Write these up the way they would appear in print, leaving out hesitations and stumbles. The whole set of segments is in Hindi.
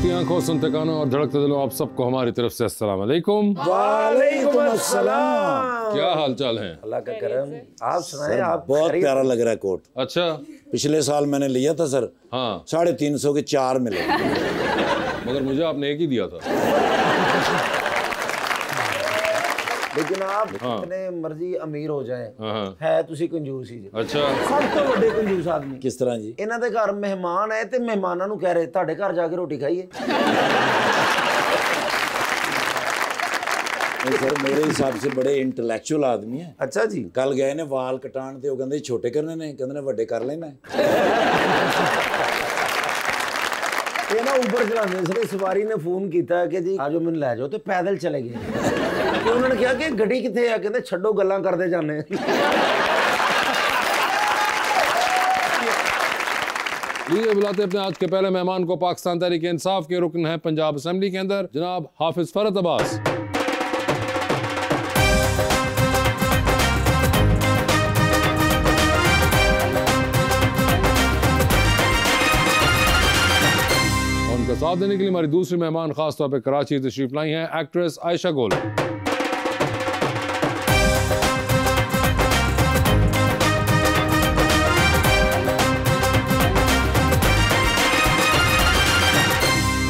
देखती आंखों, सुनते कानों और धड़कते दिलों, आप सबको हमारी तरफ से अस्सलाम वालेकुम। वालेकुम अस्सलाम। क्या हाल चाल है? अल्लाह का करम। आप सुनाएं। आप बहुत प्यारा लग रहा है कोट। अच्छा, पिछले साल मैंने लिया था सर, हाँ, 350 के 4 मिले। मगर मुझे आपने एक ही दिया था। लेकिन आप कितने मर्जी अमीर हो जाए, है तुसी कंजूस ही। अच्छा, सब तो बड़े कंजूस आदमी। किस तरह जी? इन्हां दे घर मेहमान आए ते मेहमानां नूं कह रहे तुहाडे घर जाके रोटी खाइए। सर मेरे हिसाब से बड़े इंटेलेक्चुअल आदमी है। अच्छा जी। कल गए ने वाल कटाण ते, वो कहंदे छोटे करने ने, कहंदे ने वड्डे कर लेना है। ये ना ऊपर चलाने से सवारी ने फोन किया कि जी आज मैंने लै जाओ, तो पैदल चले गए। तो उन्होंने कहा कि गड्डी कितने है, कहते छड्डो गल्लां करते जाने। लीजिए बुलाते अपने आज के पहले मेहमान को। पाकिस्तान तहरीक इंसाफ के रुकन हैं पंजाब असेंबली के अंदर, जनाब हाफिज फरत अब्बास। उनका साथ देने के लिए हमारी दूसरी मेहमान खास तौर पर कराची तशरीफ लाई हैं actress Ayesha Gul.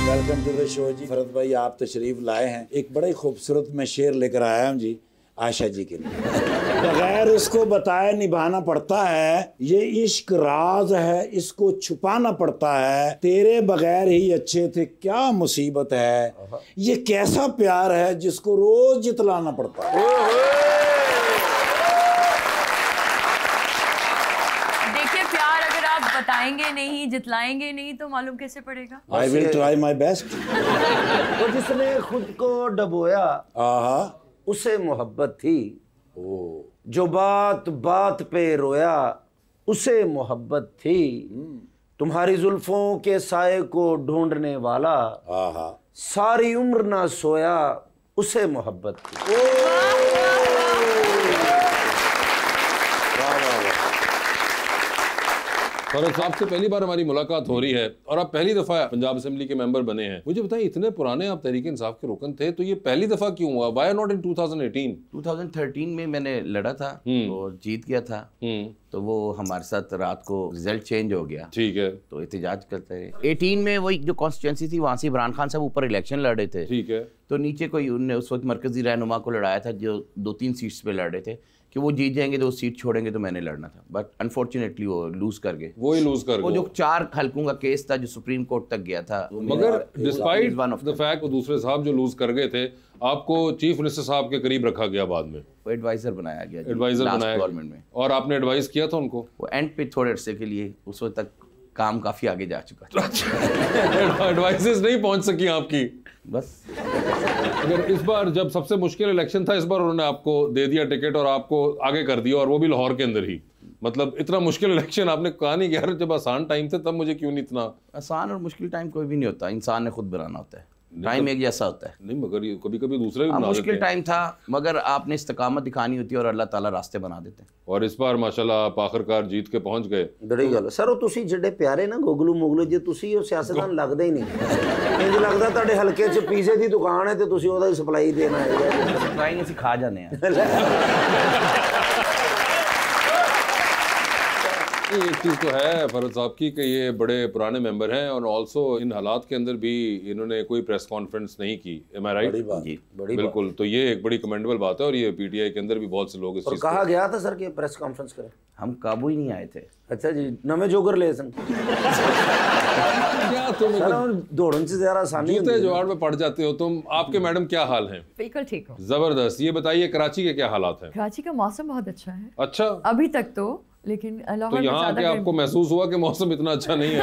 Welcome to the show जी। फरत भाई आप तशरीफ लाए हैं, एक बड़े खूबसूरत मैं शेर लेकर आया हूँ जी आयशा जी के लिए। बगैर उसको बताए निभाना पड़ता है, ये इश्क राज है इसको छुपाना पड़ता है, तेरे बगैर ही अच्छे थे क्या मुसीबत है, ये कैसा प्यार है जिसको रोज जितलाना पड़ता है। देखिए प्यार अगर आप बताएंगे नहीं, जितलाएंगे नहीं, तो मालूम कैसे पड़ेगा? I will try my best. तो जिसने खुद को डबोया उसे मोहब्बत थी, जो बात बात पे रोया उसे मोहब्बत थी, तुम्हारी जुल्फों के साए को ढूंढने वाला सारी उम्र ना सोया उसे मोहब्बत थी। फरत साहब से पहली बार हमारी मुलाकात हो रही है और आप पहली दफा पंजाब असेंबली के मेंबर बने हैं। मुझे बताएं, इतने पुराने आप तहरीक इंसाफ के रुकन थे, तो ये पहली दफा क्यों हुआ? Why not in 2018? 2013 में मैंने लड़ा था और जीत गया था, तो वो हमारे साथ रात को रिजल्ट चेंज हो गया। ठीक है, तो एहतजाज करते रहे। 18 में वही जो कॉन्स्टिट्यूंसी थी वहाँ से इमरान खान साहब ऊपर इलेक्शन लड़ रहे थे। ठीक है, तो नीचे कोई उनने उस वक्त मरकजी रहनुमा को लड़ाया था जो 2-3 सीट्स पे लड़ रहे थे कि वो जीत जाएंगे तो वो सीट छोड़ेंगे, तो मैंने लड़ना था, बट अनफॉर्चुनेटली वो लूज कर गए। वो ही लूज कर गए। वो जो 4 हलकों का केस था जो सुप्रीम कोर्ट तक गया था, मगर डिस्पाइट द फैक्ट वो दूसरे साहब जो लूज कर गए थे, आपको चीफ मिनिस्टर साहब के करीब रखा गया, बाद में वो एडवाइजर बनाया गया, एडवाइजर बनाया गवर्नमेंट में, और आपने एडवाइस किया था उनको? वो एंड पे थोड़े अरसे के लिए, उस वक्त तक काम काफी आगे जा चुका था। एडवाइसेस नहीं पहुंच सकी आपकी बस। अगर इस बार जब सबसे मुश्किल इलेक्शन था, इस बार उन्होंने आपको दे दिया टिकट और आपको आगे कर दिया, और वो भी लाहौर के अंदर ही। मतलब इतना मुश्किल इलेक्शन आपने कहा नहीं कि यार जब आसान टाइम थे तब मुझे क्यों नहीं इतना? आसान और मुश्किल टाइम कोई भी नहीं होता, इंसान ने खुद बनाना होता है। टाइम एक जैसा होता है। नहीं, मगर ये कभी कभी दूसरे भी बना देते हैं। मुश्किल टाइम था, मगर आपने इस्तिकामत दिखानी होती है और अल्लाह ताला रास्ते बना देते हैं। और इस बार माशाल्लाह आप आखिरकार जीत के पहुंच गए। बड़ी गल सर, वो तुसी जिड्डे प्यारे ना गोगलू मोगलू जे, तुसी वो सियासतदान लगदे ही नहीं। इंज लगदा तुहाडे हलके च पीजे दी दुकान है ते तुसी ओदा सप्लाई देना है। सप्लाई नहीं खा जाने हैं। एक चीज़ तो है फरत साहब की कि ये बड़े पुराने मेंबर हैं, और ऑल्सो इन हालात के अंदर भी इन्होंने कोई प्रेस कॉन्फ्रेंस नहीं की। एम आई राइट? बड़ी बिल्कुल, तो ये एक बड़ी कमेंडेबल बात है, और ये पीटीआई के अंदर भी बहुत से लोग इस चीज़ कहा गया था सर कि प्रेस कॉन्फ्रेंस करें, हम काबू ही नहीं आए थे। अच्छा जी, नवे जोगर ले सन क्या तुम दौड़न से ज़्यादा आसानी जूते जुगाड़ में पड़ जाते हो तुम। आपके मैडम क्या हाल हैं? बिल्कुल ठीक हो। जबरदस्त। ये बताइए कराची के क्या हालात हैं? कराची का मौसम बहुत अच्छा है। अच्छा, अभी तक तो, लेकिन तो यहाँ आके आपको महसूस हुआ कि मौसम इतना अच्छा नहीं है?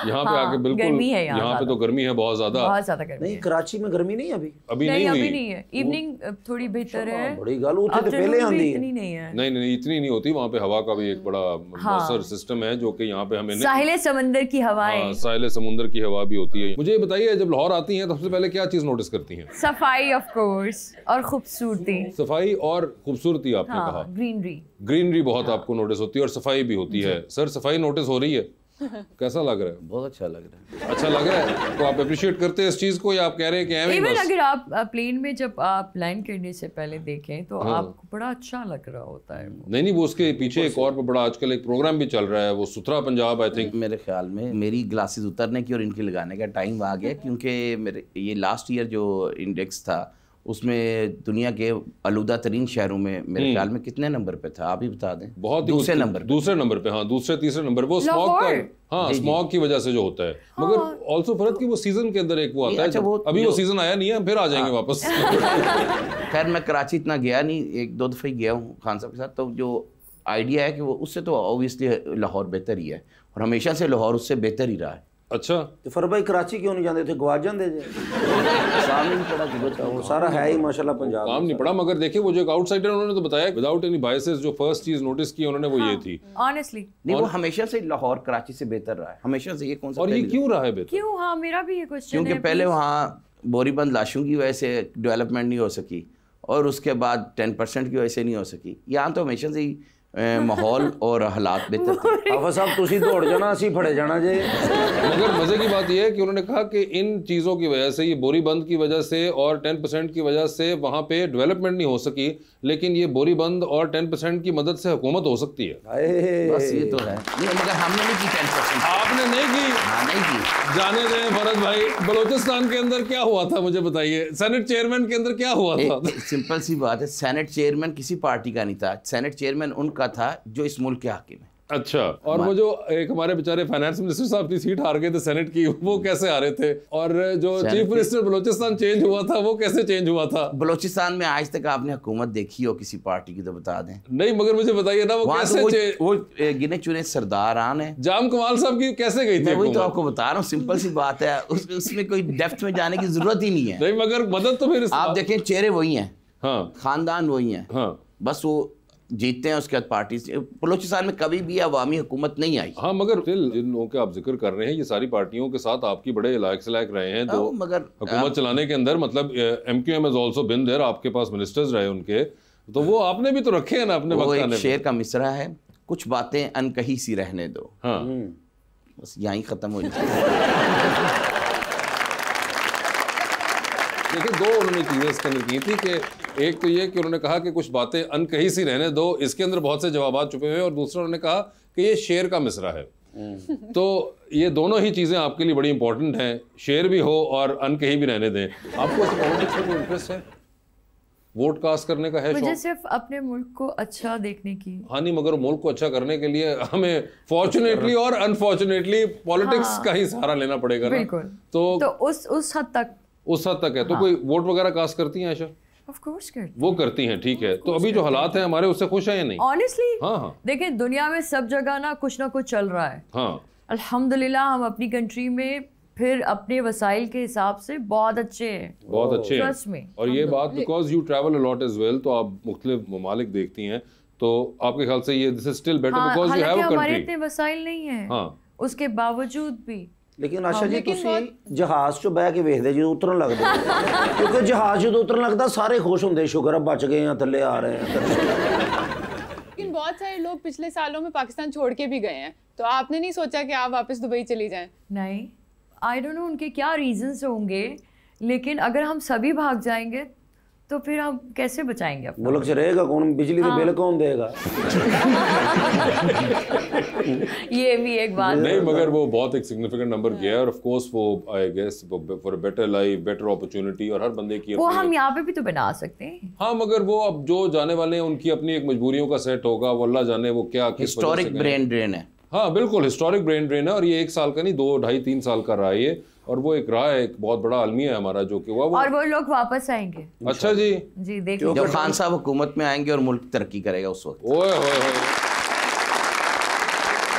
यहाँ पे आके बिल्कुल गर्मी है। यहाँ पे तो गर्मी है, बहुत ज्यादा गर्मी। नहीं, कराची में गर्मी नहीं अभी नहीं हुई। अभी नहीं है। इवनिंग थोड़ी बेहतर है। बड़ी गल उठे तो पहले आंधी इतनी नहीं है। नहीं, इतनी नहीं होती। वहाँ पे हवा का भी एक बड़ा मौसर सिस्टम है जो कि यहाँ पे हमें साहिल समंदर की हवाएं, साहिल समुंदर की हवा भी होती है। मुझे ये बताइए, जब लाहौर आती हैं तो सबसे पहले क्या चीज नोटिस करती हैं? सफाई ऑफ कोर्स, और खूबसूरती। सफाई और खूबसूरती आपने कहा। ग्रीनरी बहुत आपको नोटिस होती है और सफाई भी होती है। सर, सफाई नोटिस हो रही है? कैसा लग रहा है? बहुत अच्छा लग रहा है। अच्छा लग रहा है? तो आप अप्रिशिएट करते हैं इस चीज को या आप कह रहे हैं कि एवं इवन बस? अगर आप प्लेन में जब आप लैंड करने से पहले देखें तो आपको बड़ा अच्छा लग रहा होता है वो। नहीं, वो उसके पीछे एक और बड़ा आजकल एक प्रोग्राम भी चल रहा है, वो सुथरा पंजाब, आई थिंक। मेरे ख्याल में मेरी ग्लासेस उतरने की और इनकी लगाने का टाइम आ गया, क्योंकि मेरे ये लास्ट ईयर जो इंडेक्स था उसमें दुनिया के आलूदा तरीन शहरों में मेरे ख्याल में कितने नंबर पे था, आप ही बता दें। बहुत दूसरे नंबर पे। दूसरे नंबर पे, हाँ, दूसरे तीसरे नंबर पे। वो स्मॉग का, हाँ, स्मॉग की वजह से जो होता है। मगर ऑल्सो फरद की वो सीजन के अंदर एक वो आता है। अच्छा, वो अभी वो सीजन आया नहीं है, फिर आ जाएंगे वापस। खैर मैं कराची इतना गया नहीं, एक दो दफ़े गया हूँ खान साहब के साथ, तो जो आइडिया है कि वो उससे तो ऑब्वियसली लाहौर बेहतर ही है, और हमेशा से लाहौर उससे बेहतर ही रहा है। अच्छा, तो फर भाई कराची क्यों नहीं जाते थे, गवा जाते जे सामने नहीं पड़ा कि बता वो सारा है ही माशाल्लाह पंजाब काम नहीं पड़ा। मगर देखिए वो जो एक आउटसाइडर उन्होंने तो बताया विदाउट एनी बायसेस, जो फर्स्ट चीज नोटिस की उन्होंने वो ये थी। ऑनेस्टली नहीं, वो हमेशा से लाहौर कराची से बेहतर रहा है, हमेशा से। ये कौन सा और ये क्यों रहा है बेहतर? क्यों? हाँ, मेरा भी ये क्वेश्चन है। क्योंकि पहले वहाँ बोरीबंद लाशों की वजह से डेवलपमेंट नहीं हो सकी, और उसके बाद 10% की वजह से नहीं हो सकी। यहाँ तो हमेशा से ही माहौल और हालात बेहतर थे। आफा साहब तुसी दौड़ जाना, असी फड़े जाना जे। मगर मजे की बात यह है कि उन्होंने कहा कि इन चीज़ों की वजह से, ये बोरी बंद की वजह से और 10% की वजह से वहाँ पे डेवलपमेंट नहीं हो सकी, लेकिन ये बोरी बंद और 10% की मदद से हुकूमत हो सकती है। बस ये तो है। नहीं, मगर हमने नहीं की 10%। आपने नहीं की? हाँ, नहीं की। जाने दें फरद भाई, बलूचिस्तान के अंदर क्या हुआ था मुझे बताइए। सेनेट चेयरमैन के अंदर क्या हुआ था? सिंपल सी बात है, सेनेट चेयरमैन किसी पार्टी का नहीं था, सेनेट चेयरमैन उनका था जो इस मुल्क के हाकिम है। अच्छा, और वो जो एक हमारे बेचारे फाइनेंस मिनिस्टर साहब की सीट हार गए थे सेनेट की, वो कैसे हारे थे? और जो चीफ मिनिस्टर बलूचिस्तान चेंज हुआ था, वो कैसे चेंज हुआ था? बलूचिस्तान में आज तक आपने हुकूमत देखी हो किसी पार्टी की तो बता दें। नहीं, मगर मुझे बताइए ना, वो कैसे वो गिने चुने सरदारान है। जाम कमाल साहब की कैसे गई थी? वही तो आपको बता रहा हूँ, सिंपल सी बात है, उसमें कोई डेप्थ में जाने की जरूरत ही नहीं है। नहीं, मगर मदद तो फिर आप देखें, चेहरे वही हैं, हाँ, खानदान वही हैं, हाँ, बस वो जीतते हैं, उसके बाद पार्टी से। बलूचिस्तान में कभी भी अवामी हुकूमत नहीं आई। हाँ, मगर जिन लोगों के आप जिक्र कर रहे हैं, ये सारी पार्टियों के साथ आपकी बड़े लायक से लायक रहे हैं, तो मगर हुकूमत चलाने के अंदर, मतलब MQM has also been there, आपके पास मिनिस्टर्स रहे उनके, तो वो आपने भी तो रखे हैं ना अपने वो वक्त एक आने पे। शेर का मिसरा है, कुछ बातें अनकही सी रहने दो। हाँ, बस यहीं खत्म हो जाए। देखिए, दो उन्होंने चीजें इसके अंदर की थी कि एक तो ये कि उन्होंने कहा कि कुछ बातें अनकही सी रहने दो, इसके अंदर बहुत से जवाब छुपे हुए हैं, और दूसरा उन्होंने कहा कि ये शेर का मिसरा है। तो ये दोनों ही चीजें आपके लिए बड़ी इंपॉर्टेंट हैं, शेर भी हो और अनकही भी रहने दें। आपको पॉलिटिक्स में कोई इंटरेस्ट है? वोट कास्ट करने का है मुझे शौक? सिर्फ अपने मुल्क को अच्छा देखने की। हाँ, नहीं, मगर मुल्क को अच्छा करने के लिए हमें फॉर्चुनेटली और अनफॉर्चुनेटली पॉलिटिक्स का ही सहारा लेना पड़ेगा ना। बिल्कुल। तो उस हद तक, उस हद तक है। तो कोई वोट वगैरह कास्ट करती हैं आयशा? ऑफ कोर्स करती। वो करती हैं, ठीक है। तो अभी जो हालात हैं हमारे, उससे खुश हैं या नहीं? ऑनेस्टली, हाँ, हाँ, देखिए, दुनिया में सब जगह ना कुछ चल रहा है। हाँ, अल्हम्दुलिल्लाह हम अपनी कंट्री में फिर अपने वसाइल के हिसाब से बहुत अच्छे हैं, बहुत अच्छे हैं। ट्रस्ट में। और ये बात, because you travel a lot as well, तो आप मुख्तलिफ ममालिक देखती हैं, तो आपके ख्याल से ये this is still better because you have a हमारे कंट्री। इतने वसाइल नहीं है, हाँ, उसके बावजूद भी। लेकिन आशा जी, तुसी जहाज चो बह के वेखदे जो उतरन लगदे, क्योंकि जहाज जो उतरन लगदा सारे खुश होंदे, शुक्र है बच गए हैं, थल्ले आ रहे हैं। लेकिन बहुत सारे लोग पिछले सालों में पाकिस्तान छोड़ के भी गए हैं, तो आपने नहीं सोचा कि आप वापस दुबई चली जाएं? नहीं, आई डोंट नो उनके क्या रीजंस होंगे, लेकिन अगर हम सभी भाग जाएंगे तो फिर हम कैसे बचाएंगे अपना मुल्क च रहेगा कौन, बिजली के बिल कौन देगा? ये भी एक बात। नहीं, मगर वो बहुत एक सिग्निफिकेंट नंबर गया है, और ऑफ कोर्स वो I guess for a better life, better opportunity, और हर बंदे की वो हम यहाँ पे भी तो बना सकते हैं। हाँ, मगर वो अब जो जाने वाले हैं उनकी अपनी एक मजबूरियों का सेट होगा, वो अल्लाह जाने वो क्या किस वजह से हिस्टोरिक गए। ब्रेन ड्रेन है। हाँ, बिल्कुल हिस्टोरिक ब्रेन ड्रेन है, और ये 1 साल का नहीं, 2, 2.5, 3 साल का रहा है ये, और वो एक रहा है, एक बहुत बड़ा अलमिया है हमारा जो कि हुआ वो। और वो लोग वापस आएंगे। अच्छा जी, जी, देखिए, जब खान साहब हुकूमत में आएंगे और मुल्क तरक्की करेगा उस वक्त। ओए होए होए।